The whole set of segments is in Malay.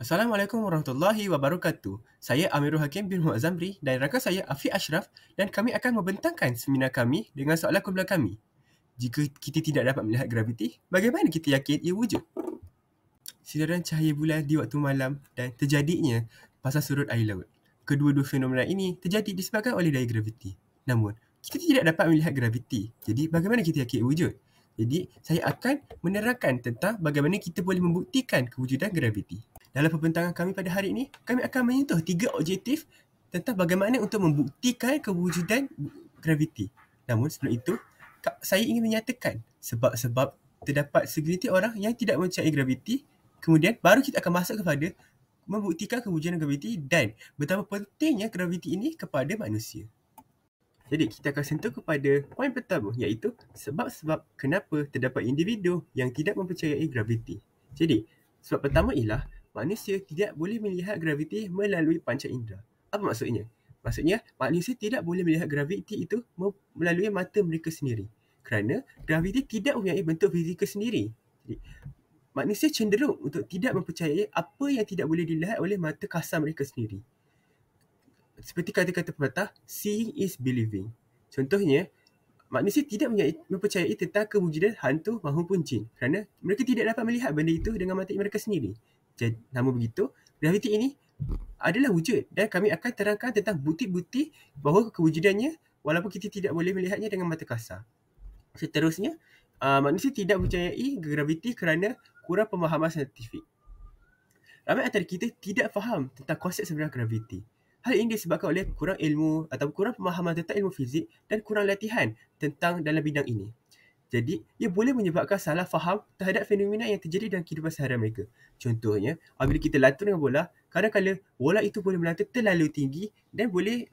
Assalamualaikum warahmatullahi wabarakatuh. Saya Amirul Hakim bin Muhammad Zamri dan rakan saya Afiq Ashraf dan kami akan membentangkan seminar kami dengan soalan kumpulan kami. Jika kita tidak dapat melihat graviti, bagaimana kita yakin ia wujud? Sidaran cahaya bulan di waktu malam dan terjadinya pasang surut air laut. Kedua-dua fenomena ini terjadi disebabkan oleh daya graviti. Namun, kita tidak dapat melihat graviti. Jadi, bagaimana kita yakin ia wujud? Jadi, saya akan menerangkan tentang bagaimana kita boleh membuktikan kewujudan graviti. Dalam pembentangan kami pada hari ini, kami akan menyentuh 3 objektif tentang bagaimana untuk membuktikan kewujudan graviti. Namun sebelum itu, saya ingin menyatakan sebab-sebab terdapat segelintir orang yang tidak mempercayai graviti. Kemudian baru kita akan masuk kepada membuktikan kewujudan graviti dan betapa pentingnya graviti ini kepada manusia. Jadi kita akan sentuh kepada poin pertama, iaitu sebab-sebab kenapa terdapat individu yang tidak mempercayai graviti. Jadi, sebab pertama ialah manusia tidak boleh melihat graviti melalui panca indera. Apa maksudnya? Maksudnya, manusia tidak boleh melihat graviti itu melalui mata mereka sendiri. Kerana graviti tidak mempunyai bentuk fizikal sendiri. Jadi, manusia cenderung untuk tidak mempercayai apa yang tidak boleh dilihat oleh mata kasar mereka sendiri. Seperti kata-kata pepatah, seeing is believing. Contohnya, manusia tidak mempercayai tentang kewujudan hantu maupun jin kerana mereka tidak dapat melihat benda itu dengan mata mereka sendiri. Jadi, namun begitu, graviti ini adalah wujud dan kami akan terangkan tentang bukti-bukti bahawa kewujudannya walaupun kita tidak boleh melihatnya dengan mata kasar. Seterusnya, manusia tidak mempercayai graviti kerana kurang pemahaman saintifik. Ramai antara kita tidak faham tentang konsep sebenar graviti. Hal ini disebabkan oleh kurang ilmu atau kurang pemahaman tentang ilmu fizik dan kurang latihan tentang dalam bidang ini. Jadi, ia boleh menyebabkan salah faham terhadap fenomena yang terjadi dalam kehidupan seharian mereka. Contohnya, apabila kita lantur dengan bola, kadang-kadang bola itu boleh melantur terlalu tinggi dan boleh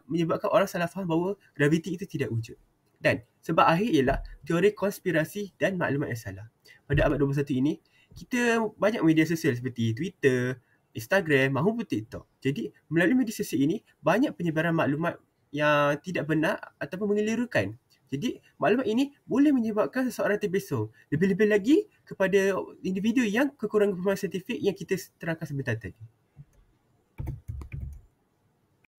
menyebabkan orang salah faham bahawa graviti itu tidak wujud. Dan sebab akhir ialah teori konspirasi dan maklumat yang salah. Pada abad 21 ini, kita banyak media sosial seperti Twitter, Instagram maupun TikTok. Jadi, melalui media sosial ini, banyak penyebaran maklumat yang tidak benar ataupun mengelirukan. Jadi, maklumat ini boleh menyebabkan seseorang terbesar. Lebih-lebih lagi kepada individu yang kekurangan pemahaman saintifik yang kita terangkan sebentar tadi.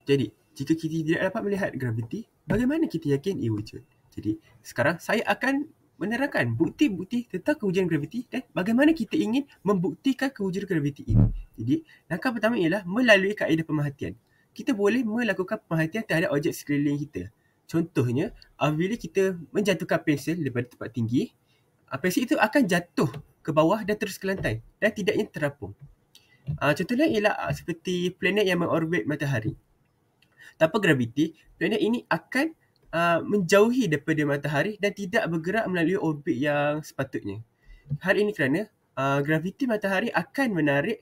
Jadi, jika kita tidak dapat melihat graviti, bagaimana kita yakin ia wujud? Jadi, sekarang saya akan menerangkan bukti-bukti tentang kewujudan graviti dan bagaimana kita ingin membuktikan kewujudan graviti ini. Jadi, langkah pertama ialah melalui kaedah pemerhatian. Kita boleh melakukan pemerhatian terhadap objek sekeliling kita. Contohnya, apabila kita menjatuhkan pensel daripada tempat tinggi, pensel itu akan jatuh ke bawah dan terus ke lantai dan tidaknya terapung. Contohnya ialah seperti planet yang mengorbit matahari. Tanpa graviti, planet ini akan menjauhi daripada matahari dan tidak bergerak melalui orbit yang sepatutnya. Hal ini kerana graviti matahari akan menarik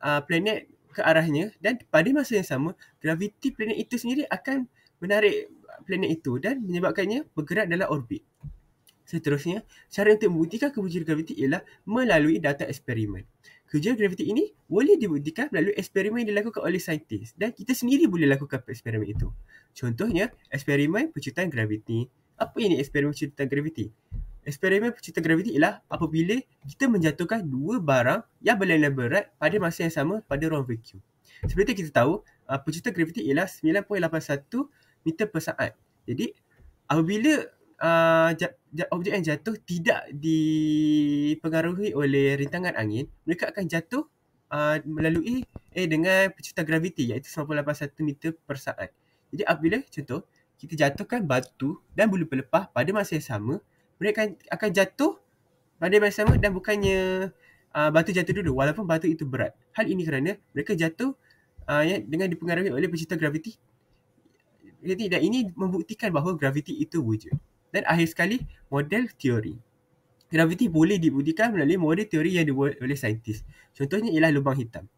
planet ke arahnya dan pada masa yang sama, graviti planet itu sendiri akan menarik planet itu dan menyebabkannya bergerak dalam orbit. Seterusnya, cara untuk membuktikan kewujudan graviti ialah melalui data eksperimen. Kewujudan graviti ini boleh dibuktikan melalui eksperimen yang dilakukan oleh saintis dan kita sendiri boleh lakukan eksperimen itu. Contohnya, eksperimen penciptaan graviti. Apa ini eksperimen penciptaan graviti? Eksperimen penciptaan graviti ialah apabila kita menjatuhkan dua barang yang berlainan berat pada masa yang sama pada ruang vacuum. Seperti kita tahu, penciptaan graviti ialah 9.81 meter per saat. Jadi, apabila objek yang jatuh tidak dipengaruhi oleh rintangan angin, mereka akan jatuh melalui dengan penciptaan graviti iaitu 9.81 meter per saat. Jadi apabila contoh kita jatuhkan batu dan bulu pelepah pada masa yang sama, mereka akan jatuh pada masa yang sama dan bukannya batu jatuh dulu walaupun batu itu berat. Hal ini kerana mereka jatuh dengan dipengaruhi oleh penciptaan graviti. Dan ini membuktikan bahawa graviti itu wujud. Dan akhir sekali, model teori. Graviti boleh dibuktikan melalui model teori yang dibuat oleh saintis. Contohnya ialah lubang hitam.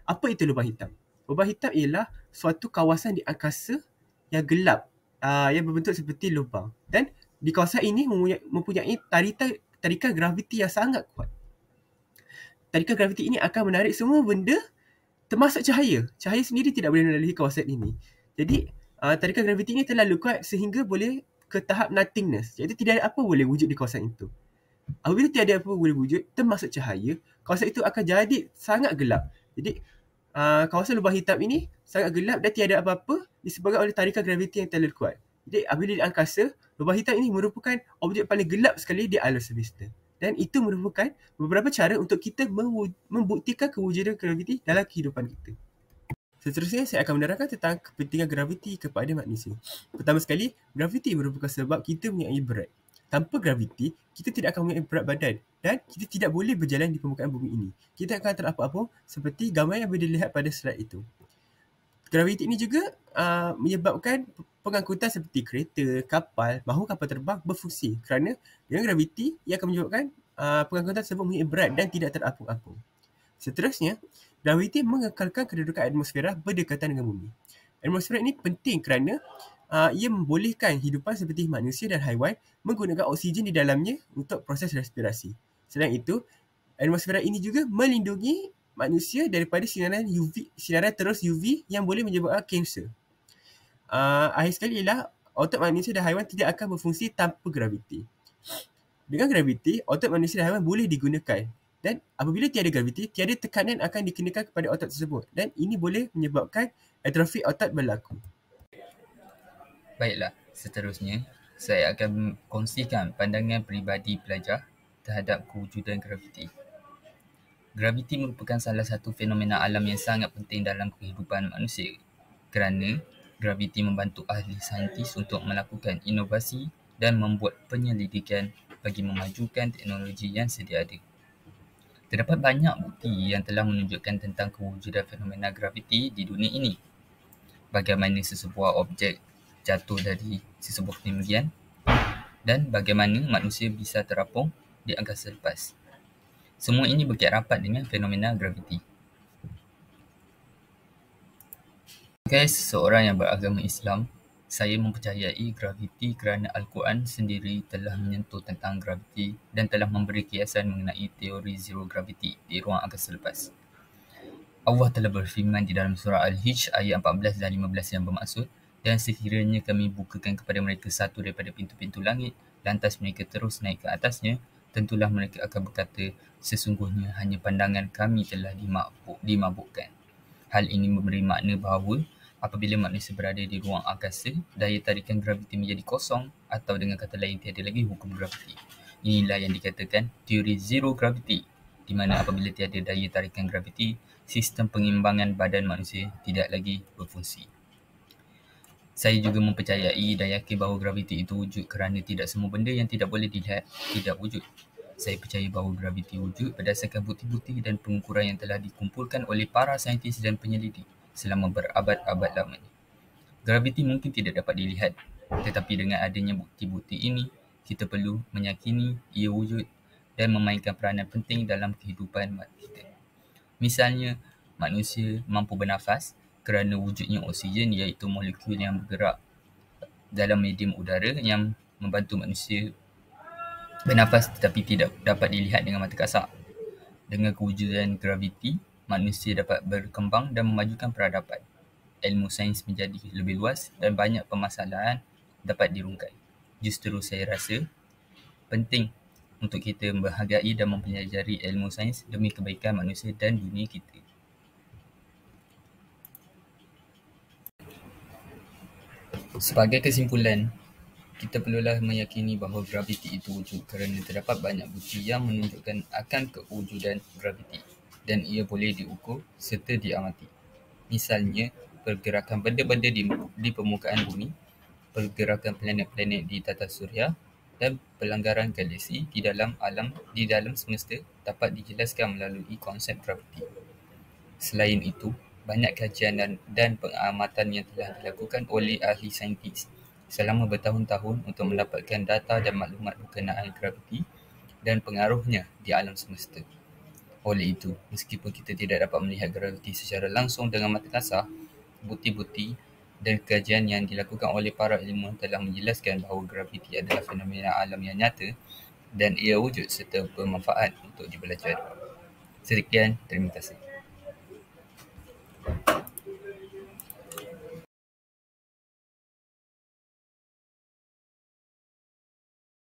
Apa itu lubang hitam? Lubang hitam ialah suatu kawasan di angkasa yang gelap, yang berbentuk seperti lubang. Dan di kawasan ini mempunyai tarikan graviti yang sangat kuat. Tarikan graviti ini akan menarik semua benda termasuk cahaya. Cahaya sendiri tidak boleh melalui kawasan ini. Jadi, tarikan graviti ini terlalu kuat sehingga boleh ke tahap nothingness, iaitu tidak ada apa boleh wujud di kawasan itu. Apabila tiada apa boleh wujud, termasuk cahaya, kawasan itu akan jadi sangat gelap. Jadi, kawasan lubang hitam ini sangat gelap dan tiada apa-apa disebabkan oleh tarikan graviti yang terlalu kuat. Jadi, apabila di angkasa, lubang hitam ini merupakan objek paling gelap sekali di alam semesta. Dan itu merupakan beberapa cara untuk kita membuktikan kewujudan graviti dalam kehidupan kita. Seterusnya, saya akan menerangkan tentang kepentingan graviti kepada manusia. Pertama sekali, graviti merupakan sebab kita mempunyai berat. Tanpa graviti, kita tidak akan mempunyai berat badan dan kita tidak boleh berjalan di permukaan bumi ini. Kita akan terapung-apung seperti gambar yang boleh dilihat pada slide itu. Graviti ini juga menyebabkan pengangkutan seperti kereta, kapal, mahu kapal terbang berfungsi kerana dengan graviti ia akan menyebabkan pengangkutan tersebut mempunyai berat dan tidak terapung-apung. Seterusnya, graviti mengekalkan kedudukan atmosfera berdekatan dengan bumi. Atmosfera ini penting kerana ia membolehkan hidupan seperti manusia dan haiwan menggunakan oksigen di dalamnya untuk proses respirasi. Selain itu, atmosfera ini juga melindungi manusia daripada sinaran terus UV yang boleh menyebabkan kanser. Akhir sekali ialah otak manusia dan haiwan tidak akan berfungsi tanpa graviti. Dengan graviti, otak manusia dan haiwan boleh digunakan. Dan apabila tiada graviti, tiada tekanan akan dikenakan kepada otak tersebut. Dan ini boleh menyebabkan atrofi otak berlaku. Baiklah, seterusnya saya akan kongsikan pandangan peribadi pelajar terhadap kewujudan graviti. Graviti merupakan salah satu fenomena alam yang sangat penting dalam kehidupan manusia kerana graviti membantu ahli saintis untuk melakukan inovasi dan membuat penyelidikan bagi memajukan teknologi yang sedia ada. Terdapat banyak bukti yang telah menunjukkan tentang kewujudan fenomena graviti di dunia ini. Bagaimana sesebuah objek jatuh dari sesebuah ketinggian dan bagaimana manusia bisa terapung di angkasa lepas. Semua ini berkait rapat dengan fenomena graviti. Sebagai seseorang yang beragama Islam, saya mempercayai graviti kerana Al-Quran sendiri telah menyentuh tentang graviti dan telah memberi kiasan mengenai teori zero gravity di ruang angkasa lepas. Allah telah berfirman di dalam surah Al-Hijj ayat 14 dan 15 yang bermaksud, dan sekiranya kami bukakan kepada mereka satu daripada pintu-pintu langit, lantas mereka terus naik ke atasnya, tentulah mereka akan berkata, sesungguhnya hanya pandangan kami telah dimabukkan. Hal ini memberi makna bahawa apabila manusia berada di ruang angkasa, daya tarikan graviti menjadi kosong atau dengan kata lain tiada lagi hukum graviti. Inilah yang dikatakan teori zero gravity, di mana apabila tiada daya tarikan graviti, sistem pengimbangan badan manusia tidak lagi berfungsi. Saya juga mempercayai dan yakin bahawa graviti itu wujud kerana tidak semua benda yang tidak boleh dilihat tidak wujud. Saya percaya bahawa graviti wujud berdasarkan bukti-bukti dan pengukuran yang telah dikumpulkan oleh para saintis dan penyelidik selama berabad-abad lamanya. Graviti mungkin tidak dapat dilihat, tetapi dengan adanya bukti-bukti ini, kita perlu meyakini ia wujud dan memainkan peranan penting dalam kehidupan kita. Misalnya, manusia mampu bernafas kerana wujudnya oksigen, iaitu molekul yang bergerak dalam medium udara yang membantu manusia bernafas tetapi tidak dapat dilihat dengan mata kasar. Dengan kewujudan graviti, manusia dapat berkembang dan memajukan peradaban. Ilmu sains menjadi lebih luas dan banyak permasalahan dapat dirungkai. Justru saya rasa penting untuk kita menghargai dan mempelajari ilmu sains demi kebaikan manusia dan dunia kita. Sebagai kesimpulan, kita perlulah meyakini bahawa graviti itu wujud kerana terdapat banyak bukti yang menunjukkan akan kewujudan graviti dan ia boleh diukur serta diamati. Misalnya, pergerakan benda-benda di permukaan bumi, pergerakan planet-planet di tata suria dan pelanggaran galaksi di dalam semesta dapat dijelaskan melalui konsep graviti. Selain itu, banyak kajian dan pengamatan yang telah dilakukan oleh ahli saintis selama bertahun-tahun untuk mendapatkan data dan maklumat berkenaan graviti dan pengaruhnya di alam semesta. Oleh itu, meskipun kita tidak dapat melihat graviti secara langsung dengan mata kasar, bukti-bukti dan kajian yang dilakukan oleh para ilmuwan telah menjelaskan bahawa graviti adalah fenomena alam yang nyata dan ia wujud serta bermanfaat untuk dipelajari. Sekian, terima kasih.